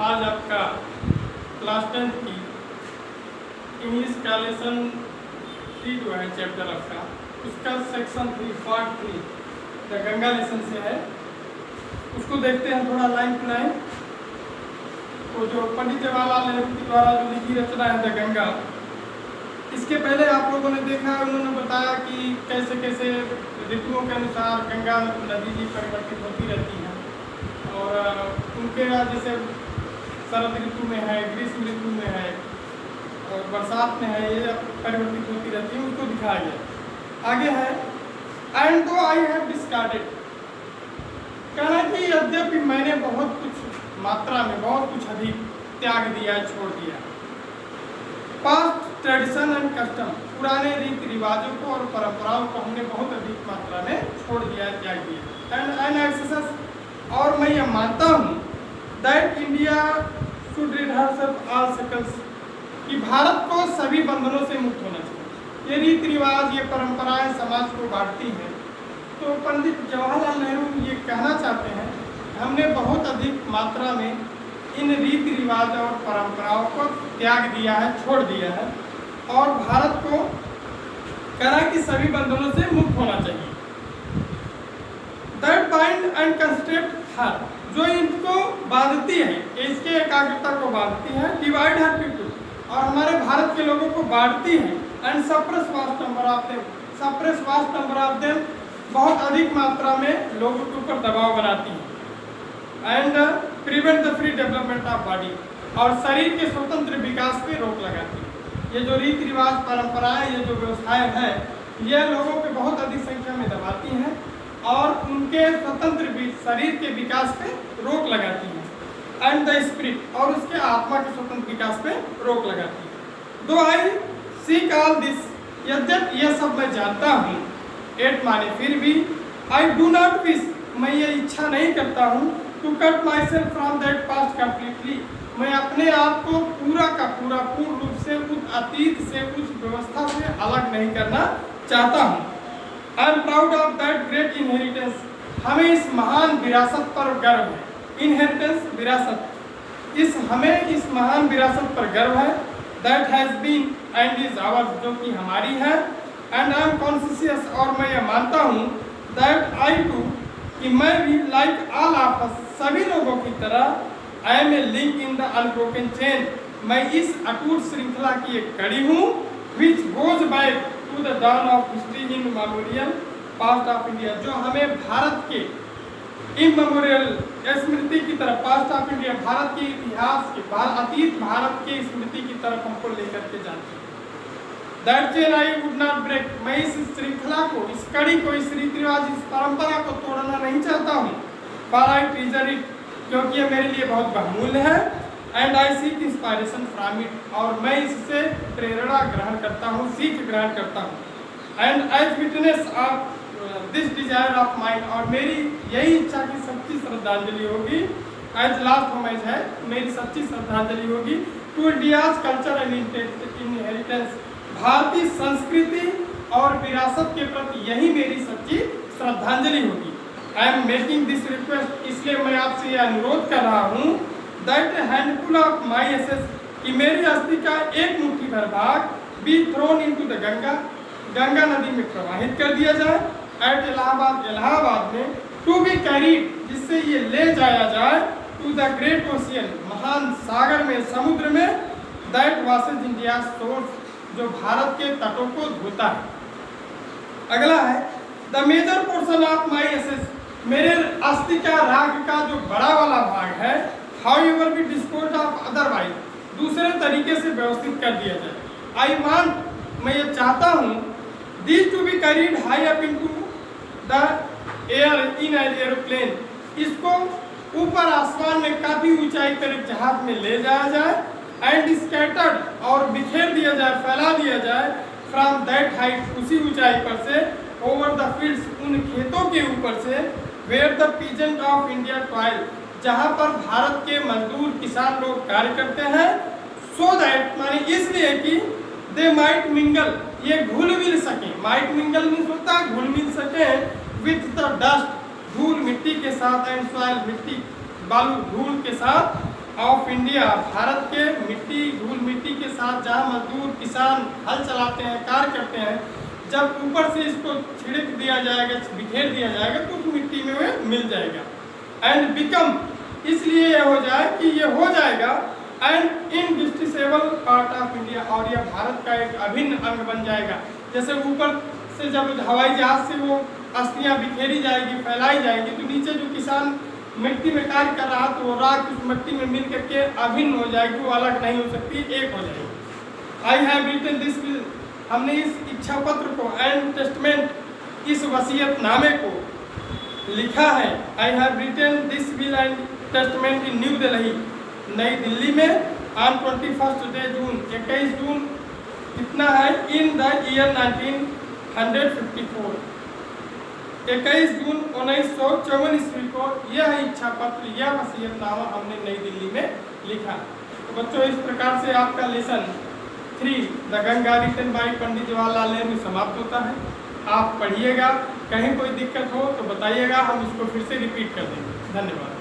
आज आपका क्लास 10 की इंग्लिश का लेसन 3 जो है चैप्टर आपका, उसका section 3 part 3 the Ganga lesson से है। उसको देखते हैं थोड़ा लाइन टू लाइन। तो जो पंडित जवाहरलाल नेहरू के द्वारा जो लिखी रचना है द गंगा, इसके पहले आप लोगों ने देखा, उन्होंने बताया कि कैसे कैसे ऋतुओं के अनुसार गंगा नदी जी परिवर्तित होती रहती है और उनके जैसे शरद ऋतु में है, ग्रीष्म ऋतु में है और बरसात में है, ये परिवर्तित होती रहती है, उसको दिखाया गया। आगे है एंड दो आई हैव डिस्कार्डेड, कहना कि यद्यपि मैंने बहुत कुछ मात्रा में, बहुत कुछ अधिक त्याग दिया, छोड़ दिया। पास्ट ट्रेडिशन एंड कस्टम, पुराने रीति रिवाजों को और परंपराओं को हमने बहुत अधिक मात्रा में छोड़ दिया, त्याग दिया। एंड एक्सेस, और मैं यह मानता हूँ that India should rid herself all shackles, कि भारत को सभी बंधनों से मुक्त होना चाहिए। ये रीति रिवाज, ये परंपराएं समाज को बांटती हैं। तो पंडित जवाहरलाल नेहरू ये कहना चाहते हैं, हमने बहुत अधिक मात्रा में इन रीति रिवाज और परंपराओं को त्याग दिया है, छोड़ दिया है और भारत को करा कि सभी बंधनों से मुक्त होना चाहिए। दैट बाइंड एंड कंस्ट्रक्ट हर, जो इनको बांधती है, इसके एकाग्रता को बांधती है, डिवाइड हर पीपल, और हमारे भारत के लोगों को बांटती है, and suppress vast number of them, suppress vast number of them, बहुत अधिक मात्रा में लोगों के ऊपर दबाव बनाती है। And prevent the free development of body, और शरीर के स्वतंत्र विकास पे रोक लगाती है। ये जो रीति रिवाज, परंपराएं, ये जो व्यवसाय है, ये लोगों के बहुत अधिक संख्या में दबाती हैं और उनके स्वतंत्र शरीर के विकास पे रोक लगाती हैं। एंड द स्पिरिट, और उसके आत्मा के स्वतंत्र विकास पे रोक लगाती है। दो आई सीक ऑल दिस, यद्यपि यह सब मैं जानता हूँ, एट माने फिर भी, आई डू नॉट विश, मैं ये इच्छा नहीं करता हूँ, to cut my self from that past completely, मैं अपने आप को पूरा का पूरा पूर्ण रूप से उस अतीत से, उस व्यवस्था से अलग नहीं करना चाहता हूँ। I am proud of that great inheritance, हमें इस महान विरासत पर गर्व है। इनहेरिटेंस, विरासत, हमें इस महान विरासत पर गर्व है। That has been and is ours, जो कि हमारी है। एंड आई एम कॉन्शियस, और मैं यह मानता हूँ, दैट आई टू, कि मैं भी लाइक ऑल ऑफ अस, सभी लोगों की तरह, I am a link in the unbroken chain, मैं इस अटूट श्रृंखला की एक कड़ी हूँ, which goes back to the dawn of history in memorial past of India, जो हमें भारत के इमेमोरियल स्मृति की तरफ, पास्ट ऑफ इंडिया, भारत के इतिहास के, अतीत भारत के स्मृति की तरफ हमको लेकर के जाती है। That chain I would not break, मैं इस श्रृंखला को, इस कड़ी को, इस रीति रिवाज, इस परंपरा को तोड़ना नहीं चाहता हूँ। फॉर आई ट्रीजर इट, क्योंकि ये मेरे लिए बहुत बहुमूल्य है। And I seek inspiration from it, और मैं इससे प्रेरणा ग्रहण करता हूँ, सीख ग्रहण करता हूँ। And as witness of this desire of mind, और मेरी यही इच्छा की सच्ची श्रद्धांजलि होगी, एज लास्ट होमेज है, मेरी सच्ची श्रद्धांजलि होगी to India's culture and inheritance, भारतीय संस्कृति और विरासत के प्रति यही मेरी सच्ची श्रद्धांजलि होगी। I am making this request, इसलिए मैं आपसे यह अनुरोध कर रहा हूँ, that handful of my ashes, कि मेरी अस्थि का एक मुट्ठी भर भाग be thrown into the Ganga, Ganga नदी में प्रवाहित कर दिया जाए। एट इलाहाबाद, इलाहाबाद में, टू बी कैरीड, जिससे ये ले जाया जाए, टू द ग्रेट ओशियन, महान सागर में, समुद्र में, दैट वॉशेज इंडिया सोर्स, जो भारत के तटों को धोता है। अगला है the major portion of my ashes, मेरे अस्थि का राग का जो बड़ा वाला भाग है, how ever be dispose of otherwise, दूसरे तरीके से व्यवस्थित कर दिया जाए। आई वांट, मैं ये चाहता हूँ, this to be carried high up into the air in an aeroplane, इसको ऊपर आसमान में काफी ऊंचाई पर एक जहाज में ले जाया जाए। एंड स्कैटर्ड, और बिखेर दिया जाए, फैला दिया जाए, फ्रॉम दैट हाइट, उसी ऊंचाई पर से, ओवर द फील्ड्स, उन खेतों के ऊपर से, where the peasant of India toil, जहाँ पर भारत के मजदूर किसान लोग कार्य करते हैं। सो दैट, माने इसलिए कि दे माइट मिंगल, ये घुल मिल सके, माइट मिंगल मीन्स होता है घुल मिल सके, विथ द डस्ट, धूल मिट्टी के साथ, एंड सॉइल, मिट्टी बालू धूल के साथ, ऑफ इंडिया, भारत के मिट्टी धूल मिट्टी के साथ जहाँ मजदूर किसान हल चलाते हैं, कार्य करते हैं, जब ऊपर से इसको छिड़क दिया जाएगा, बिखेर दिया जाएगा तो उस मिट्टी में वह मिल जाएगा। एंड बिकम, इसलिए यह हो जाए कि ये हो जाएगा एंड इनडिस्टिसेबल पार्ट ऑफ इंडिया, और यह भारत का एक अभिन्न अंग बन जाएगा। जैसे ऊपर से जब हवाई जहाज से वो अस्थियाँ बिखेरी जाएगी, फैलाई जाएगी, तो नीचे जो किसान मिट्टी में कार्य कर रहा तो वो राख उस मिट्टी में मिल करके अभिन्न हो जाएगी, वो अलग नहीं हो सकती, एक हो जाएगी। I have written this will, हमने इस इच्छा पत्र को एंड टेस्टमेंट, इस वसीयतनामे को लिखा है। I have written this will and testament in New Delhi, नई दिल्ली में ऑन 21 जून, 21 जून कितना है, इन द ईयर 1954, 21 जून 1954 ईस्वी को यह इच्छा पत्र, यह वसीयतनामा हमने नई दिल्ली में लिखा। तो बच्चों, इस प्रकार से आपका lesson 3 the Ganga written by Pandit Jawaharlal Nehru समाप्त होता है। आप पढ़िएगा, कहीं कोई दिक्कत हो तो बताइएगा, हम इसको फिर से रिपीट कर देंगे। धन्यवाद।